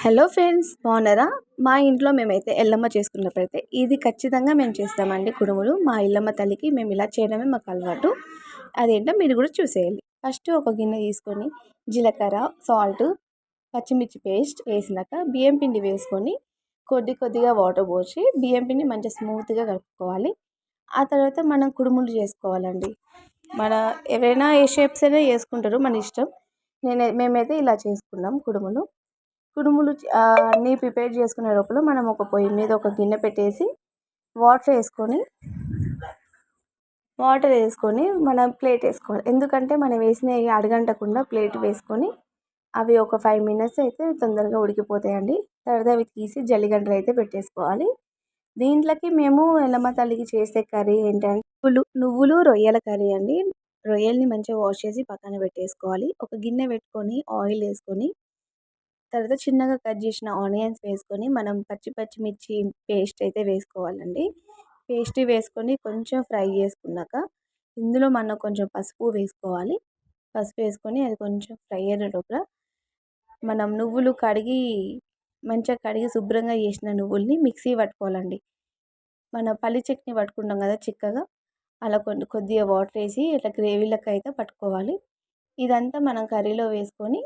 Hello friends, బాగున్నారా? మా ఇంట్లో మేమైతే ఎల్లమ్మ చేసుకున్నప్పుడైతే ఇది ఖచ్చితంగా మేము చేస్తామండి. కుడుములు మా ఎల్లమ్మ తల్లికి మేము ఇలా చేయడమే మాకు అలవాటు. అదేంటో మీరు కూడా చూసేయాలి. ఫస్ట్ ఒక గిన్నె తీసుకొని జీలకర్ర, సాల్ట్, పచ్చిమిర్చి పేస్ట్ వేసినాక బియ్యం పిండి వేసుకొని కొద్దిగా వాటర్ పోసి బియ్యం పిండి మంచిగా స్మూత్గా కలుపుకోవాలి. ఆ తర్వాత మనం కుడుములు చేసుకోవాలండి. మన ఎవరైనా ఏ షేప్స్ అయినా చేసుకుంటారు, మన ఇష్టం. మేమైతే ఇలా చేసుకున్నాం కుడుములు. కుడుములు అన్నీ ప్రిపేర్ చేసుకునే లోపల మనం ఒక పొయ్యి మీద ఒక గిన్నె పెట్టేసి వాటర్ వేసుకొని మనం ప్లేట్ వేసుకోవాలి. ఎందుకంటే మనం వేసినవి అడగంటకుండా ప్లేట్ వేసుకొని అవి ఒక 5 మినిట్స్ అయితే తొందరగా ఉడికిపోతాయండి. తర్వాత అవి తీసి జల్లిగంటలు అయితే పెట్టేసుకోవాలి. దీంట్లోకి మేము ఎల్లమ్మ తల్లికి చేసే కర్రీ ఏంటంటే నువ్వులు రొయ్యల కర్రీ అండి. రొయ్యల్ని మంచిగా వాష్ చేసి పక్కన పెట్టేసుకోవాలి. ఒక గిన్నె పెట్టుకొని ఆయిల్ వేసుకొని తర్వాత చిన్నగా కట్ చేసిన ఆనియన్స్ వేసుకొని మనం పచ్చిమిర్చి పేస్ట్ అయితే వేసుకోవాలండి. పేస్ట్ వేసుకొని కొంచెం ఫ్రై చేసుకున్నాక ఇందులో మనం కొంచెం పసుపు వేసుకోవాలి. పసుపు వేసుకొని అది కొంచెం ఫ్రై అయ్యే లోపల మనం మంచిగా కడిగి శుభ్రంగా చేసిన నువ్వుల్ని మిక్సీ పట్టుకోవాలండి. మన పల్లి చట్నీ పట్టుకుంటాం కదా చిక్కగా, అలా కొద్దిగా వాటర్ వేసి ఇట్లా గ్రేవీ లెక్క అయితే పట్టుకోవాలి. ఇదంతా మనం కర్రీలో వేసుకొని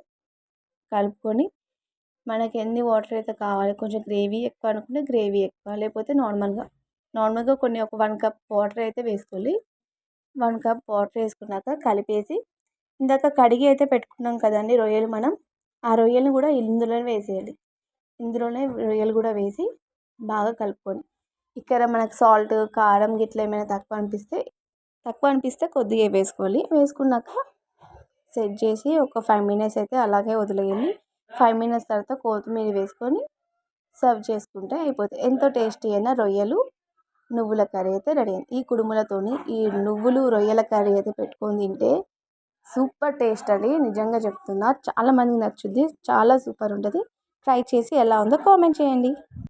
కలుపుకొని మనకి ఎన్ని వాటర్ అయితే కావాలి, కొంచెం గ్రేవీ ఎక్కువ అనుకుంటే గ్రేవీ ఎక్కువ, లేకపోతే నార్మల్గా కొన్ని ఒక 1 కప్ వాటర్ అయితే వేసుకోవాలి. 1 కప్ వాటర్ వేసుకున్నాక కలిపేసి ఇందాక కడిగి అయితే పెట్టుకున్నాం కదండి రొయ్యలు, ఆ రొయ్యలను కూడా ఇందులోనే వేసేయాలి. ఇందులోనే రొయ్యలు కూడా వేసి బాగా కలుపుకొని ఇక్కడ మనకు సాల్ట్, కారం గిట్ల ఏమైనా తక్కువ అనిపిస్తే కొద్దిగా వేసుకోవాలి. వేసుకున్నాక సెట్ చేసి ఒక 5 మినిట్స్ అయితే అలాగే వదిలేయాలి. 5 మినిట్స్ తర్వాత కొత్తిమీర వేసుకొని సర్వ్ చేసుకుంటే అయిపోతుంది. ఎంతో టేస్టీ అయిన రొయ్యలు నువ్వుల కర్రీ అయితే రెడీ అయింది. ఈ కుడుములతోని ఈ నువ్వులు రొయ్యల కర్రీ అయితే పెట్టుకొని తింటే సూపర్ టేస్ట్ అండి. నిజంగా చెప్తున్నా, చాలా మందికి నచ్చుద్ది. చాలా సూపర్ ఉంటుంది. ట్రై చేసి ఎలా ఉందో కామెంట్ చేయండి.